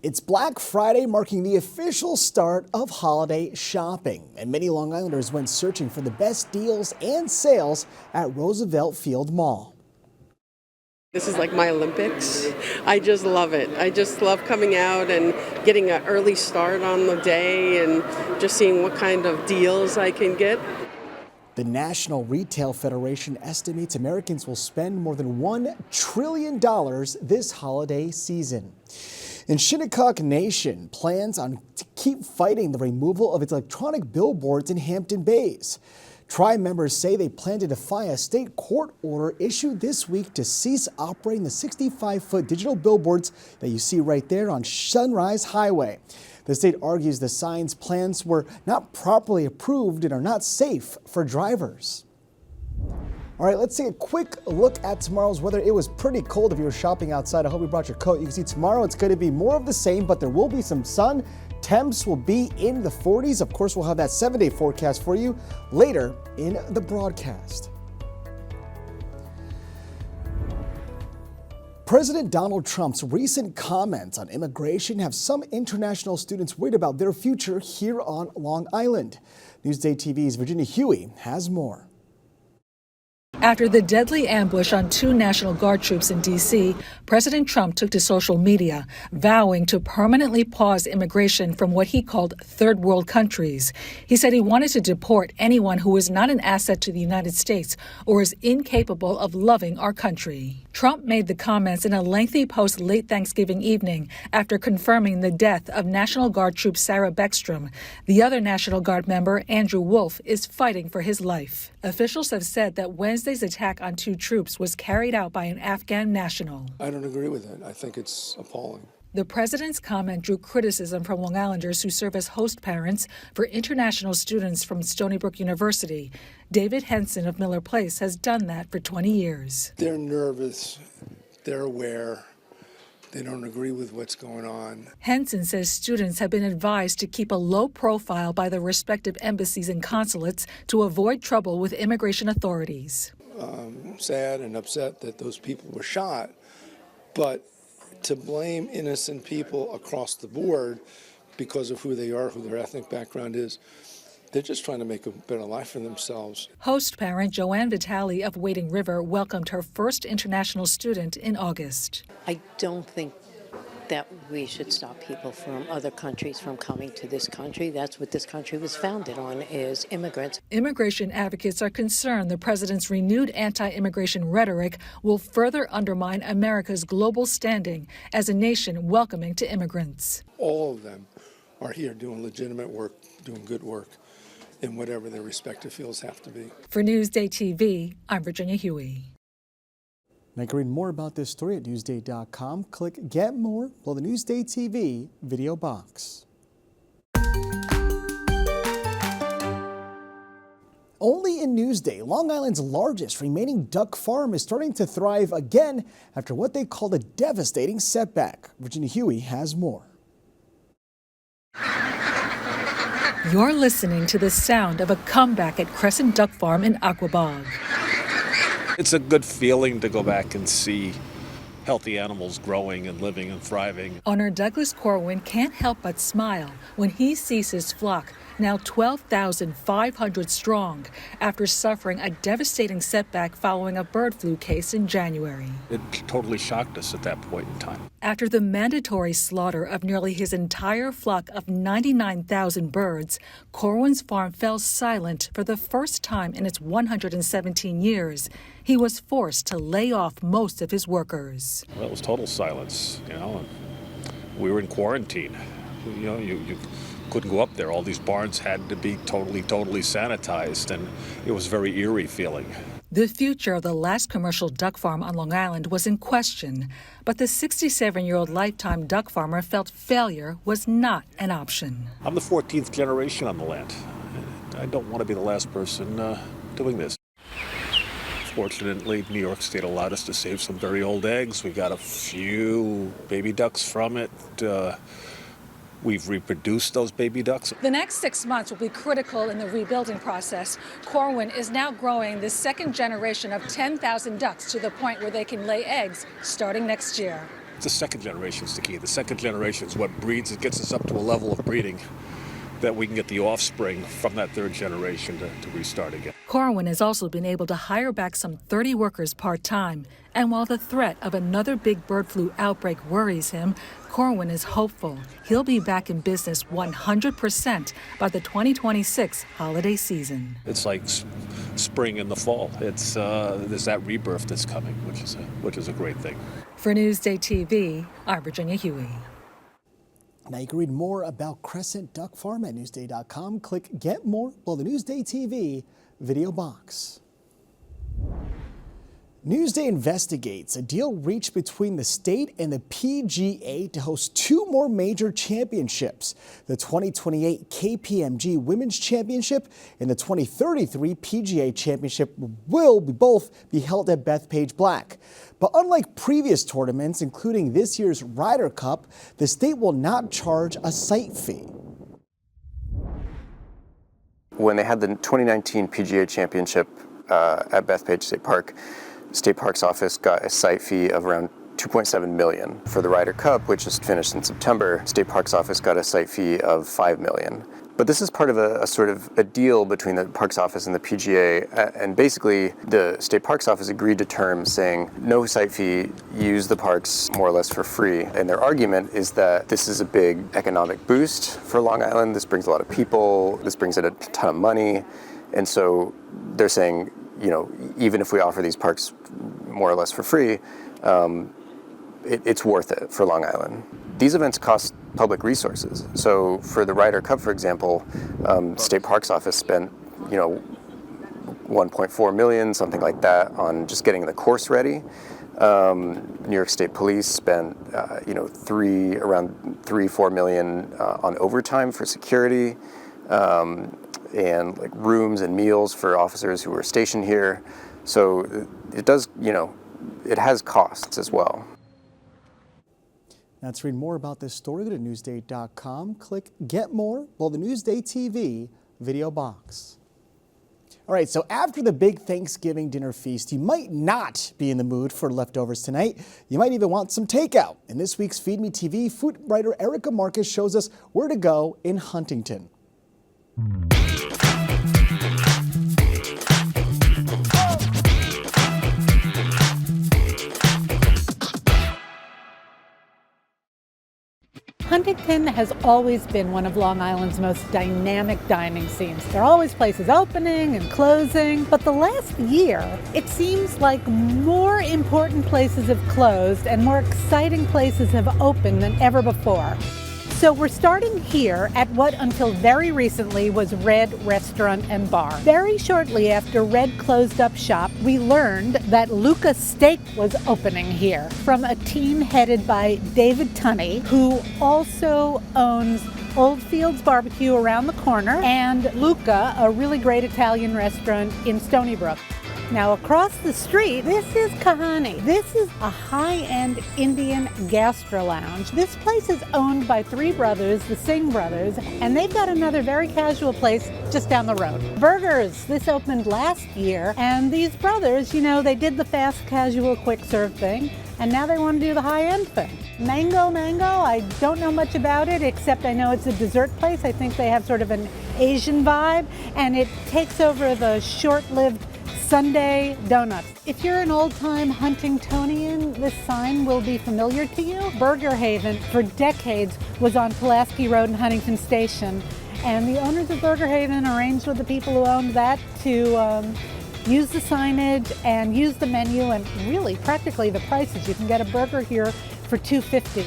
It's Black Friday, marking the official start of holiday shopping, and many Long Islanders went searching for the best deals and sales at Roosevelt Field Mall. This is like my Olympics. I just love it. I just love coming out and getting an early start on the day and just seeing what kind of deals I can get. The National Retail Federation estimates Americans will spend more than $1 trillion this holiday season. And Shinnecocks Nation plans on to keep fighting the removal of its electronic billboards in Hampton Bays. Tribe members say they plan to defy a state court order issued this week to cease operating the 65-foot digital billboards that you see right there on Sunrise Highway. The state argues the sign's plans were not properly approved and are not safe for drivers. All right, let's take a quick look at tomorrow's weather. It was pretty cold if you were shopping outside. I hope you brought your coat. You can see tomorrow it's going to be more of the same, but there will be some sun. Temps will be in the 40s. Of course, we'll have that 7-day forecast for you later in the broadcast. President Donald Trump's recent comments on immigration have some international students worried about their future here on Long Island. Newsday TV's Virginia Huey has more. After the deadly ambush on 2 National Guard troops in D.C., President Trump took to social media, vowing to permanently pause immigration from what he called third world countries. He said he wanted to deport anyone who is not an asset to the United States or is incapable of loving our country. Trump made the comments in a lengthy post late Thanksgiving evening after confirming the death of National Guard troop Sarah Beckstrom. The other National Guard member, Andrew Wolf, is fighting for his life. Officials have said that Wednesday's attack on 2 troops was carried out by an Afghan national. I don't agree with it. I think it's appalling. The president's comment drew criticism from Long Islanders who serve as host parents for international students from Stony Brook University. David Henson of Miller Place has done that for 20 years. They're nervous. They're aware. They don't agree with what's going on. Henson says students have been advised to keep a low profile by the respective embassies and consulates to avoid trouble with immigration authorities. Sad and upset that those people were shot, but to blame innocent people across the board because of who they are, who their ethnic background is, they're just trying to make a better life for themselves. Host parent Joanne Vitale of Wading River welcomed her first international student in August. I don't think that we should stop people from other countries from coming to this country. That's what this country was founded on, is immigrants. Immigration advocates are concerned the president's renewed anti-immigration rhetoric will further undermine America's global standing as a nation welcoming to immigrants. All of them are here doing legitimate work, doing good work in whatever their respective fields have to be. For Newsday TV, I'm Virginia Huey. Now you can read more about this story at Newsday.com. Click Get More below the Newsday TV video box. Only in Newsday, Long Island's largest remaining duck farm is starting to thrive again after what they called a devastating setback. Virginia Huey has more. You're listening to the sound of a comeback at Crescent Duck Farm in Aquabog. It's a good feeling to go back and see healthy animals growing and living and thriving. Owner Douglas Corwin can't help but smile when he sees his flock, now 12,500 strong, after suffering a devastating setback following a bird flu case in January. It totally shocked us at that point in time. After the mandatory slaughter of nearly his entire flock of 99,000 birds, Corwin's farm fell silent for the first time in its 117 years. He was forced to lay off most of his workers. Well, it was total silence, We were in quarantine. You couldn't go up there. All these barns had to be totally sanitized, and it was a very eerie feeling. The future of the last commercial duck farm on Long Island was in question, but the 67-year-old lifetime duck farmer felt failure was not an option. I'm the 14th generation on the land. I don't want to be the last person doing this. Fortunately, New York State allowed us to save some very old eggs. We got a few baby ducks from it. We've reproduced those baby ducks. The next 6 months will be critical in the rebuilding process. Corwin is now growing the second generation of 10,000 ducks to the point where they can lay eggs starting next year. The second generation is the key. The second generation is what breeds. It gets us up to a level of breeding that we can get the offspring from that third generation to restart again. Corwin has also been able to hire back some 30 workers part-time. And while the threat of another big bird flu outbreak worries him, Corwin is hopeful he'll be back in business 100% by the 2026 holiday season. It's like spring in the fall. There's that rebirth that's coming, which is a great thing. For Newsday TV, I'm Virginia Huey. Now you can read more about Crescent Duck Farm at Newsday.com. Click Get More below the Newsday TV video box. Newsday investigates a deal reached between the state and the PGA to host two more major championships, the 2028 KPMG Women's Championship and the 2033 PGA Championship will both be held at Bethpage Black. But unlike previous tournaments, including this year's Ryder Cup, the state will not charge a site fee. When they had the 2019 PGA Championship at Bethpage State Park, State Park's office got a site fee of around $2.7 million. For the Ryder Cup, which just finished in September, State Park's office got a site fee of $5 million. But this is part of a sort of a deal between the Parks office and the PGA, and basically the State Parks office agreed to terms saying no site fee, use the parks more or less for free. And their argument is that this is a big economic boost for Long Island. This brings a lot of people, this brings in a ton of money, and so they're saying, you know, even if we offer these parks more or less for free, it's worth it for Long Island. These events cost public resources. So for the Ryder Cup, for example, State Parks office spent, you know, $1.4 million, something like that, on just getting the course ready. New York State Police spent, around $3-4 million on overtime for security. And like rooms and meals for officers who were stationed here. So it does, it has costs as well. Now to read more about this story, go to Newsday.com. Click Get More below the Newsday TV video box. All right, so after the big Thanksgiving dinner feast, you might not be in the mood for leftovers tonight. You might even want some takeout. In this week's Feed Me TV, food writer Erica Marcus shows us where to go in Huntington. Huntington has always been one of Long Island's most dynamic dining scenes. There are always places opening and closing, but the last year, it seems like more important places have closed and more exciting places have opened than ever before. So we're starting here at what until very recently was Red Restaurant and Bar. Very shortly after Red closed up shop, we learned that Luca's Steak was opening here from a team headed by David Tunney, who also owns Old Fields Barbecue around the corner and Luca, a really great Italian restaurant in Stony Brook. Now across the street, this is Kahani. This is a high-end Indian gastro lounge. This place is owned by three brothers, the Singh brothers, and they've got another very casual place just down the road. Burgers, this opened last year, and these brothers, they did the fast, casual, quick serve thing, and now they want to do the high-end thing. Mango, I don't know much about it, except I know it's a dessert place. I think they have sort of an Asian vibe, and it takes over the short-lived Sunday donuts. If you're an old-time Huntingtonian, this sign will be familiar to you. Burger Haven, for decades, was on Pulaski Road in Huntington Station, and the owners of Burger Haven arranged with the people who owned that to use the signage and use the menu and really practically the prices. You can get a burger here for $2.50.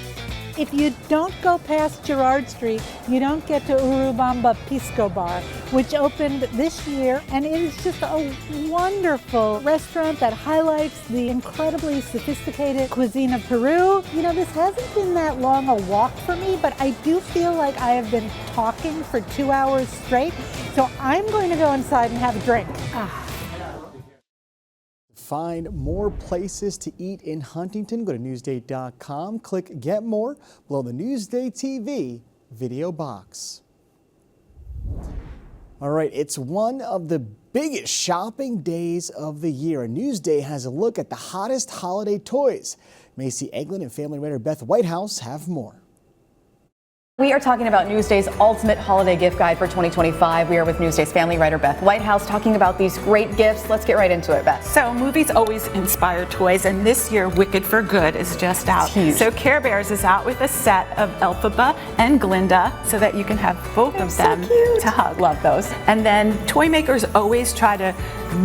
If you don't go past Girard Street, you don't get to Urubamba Pisco Bar, which opened this year, and it is just a wonderful restaurant that highlights the incredibly sophisticated cuisine of Peru. This hasn't been that long a walk for me, but I do feel like I have been talking for 2 hours straight, so I'm going to go inside and have a drink. Find more places to eat in Huntington. Go to Newsday.com. Click Get More below the Newsday TV video box. All right, it's one of the biggest shopping days of the year. Newsday has a look at the hottest holiday toys. Macy Eglin and family writer Beth Whitehouse have more. We are talking about Newsday's ultimate holiday gift guide for 2025. We are with Newsday's family writer Beth Whitehouse talking about these great gifts. Let's get right into it, Beth. So movies always inspire toys, and this year Wicked for Good is just out. Huge. So Care Bears is out with a set of Elphaba and Glinda so that you can have both of them to hug. Love those. And then toy makers always try to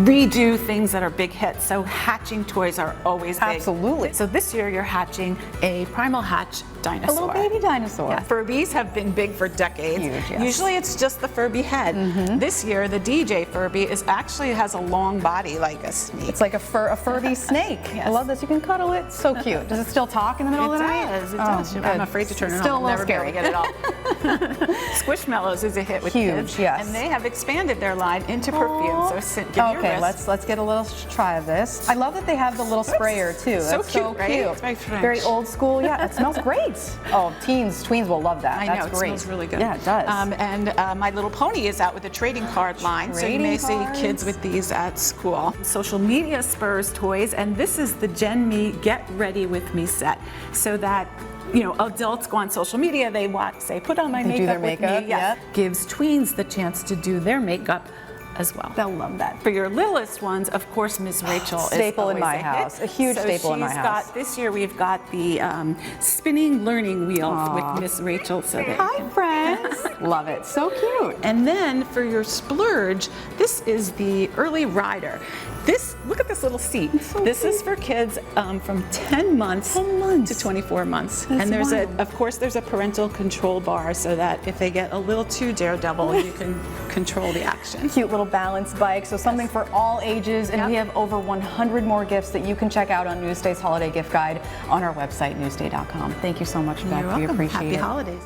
redo things that are big hits. So hatching toys are always big. Absolutely. So this year you're hatching a Primal Hatch dinosaur. A little baby dinosaur. Yeah, Furbies have been big for decades. Huge, yes. Usually it's just the Furby head. This year the DJ Furby has a long body like a snake. It's like a Furby snake. Yes. I love this. You can cuddle it. So cute. Does it still talk in the middle of the night? It does. Good. I'm afraid to turn it on. Still a little Never be able scary. to get it off. Squishmallows is a hit with Huge, kids. yes. And they have expanded their line into perfume. So give your Okay, wrist. let's get a little try of this. I love that they have the little sprayer too. So That's cute, so right? cute. It's very French. Very old school. Yeah, it smells great. Oh, tweens will love that. I That's know, great. it smells really good. Yeah, it does. And My Little Pony is out with a trading card line, so you may see kids with these at school. Social media spurs toys, and this is the Gen Me Get Ready With Me set, so that adults go on social media, they say, put on my They makeup do their with makeup, me. Yes. yep. Gives tweens the chance to do their makeup as well. They'll love that. For your littlest ones, of course, Miss Rachel is Staple in always my a hit. house. A huge staple in my house. This year we've got the spinning learning wheel with Miss Rachel. So Hi, friends. Love it. So cute. And then for your splurge, this is the early rider. Look at this little seat. This is for kids from 10 months to 24 months. That's and there's wild. of course, there's a parental control bar so that if they get a little too daredevil, you can control the action. Cute little balance bike, so something for all ages, and we have over 100 more gifts that you can check out on Newsday's holiday gift guide on our website, newsday.com. Thank you so much, Beth. You're welcome. We appreciate Happy it. holidays.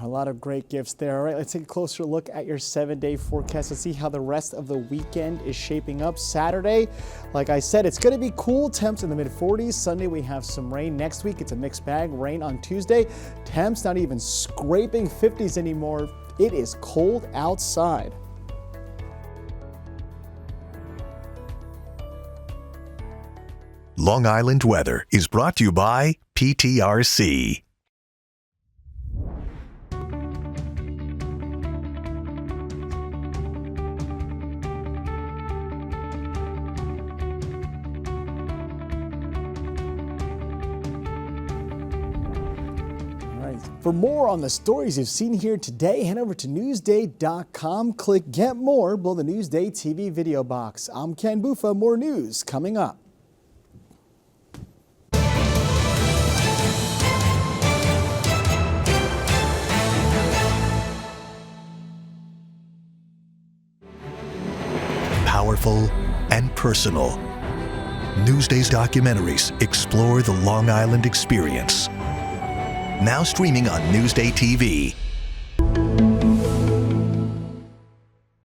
A lot of great gifts there. All right, let's take a closer look at your 7-day forecast and see how the rest of the weekend is shaping up. Saturday, like I said, it's going to be cool. Temps in the mid-40s. Sunday, we have some rain. Next week, it's a mixed bag. Rain on Tuesday. Temps not even scraping 50s anymore. It is cold outside. Long Island weather is brought to you by PTRC. For more on the stories you've seen here today, head over to Newsday.com. Click Get More below the Newsday TV video box. I'm Ken Buffa. More news coming up. Powerful and personal. Newsday's documentaries explore the Long Island experience. Now streaming on NewsdayTV.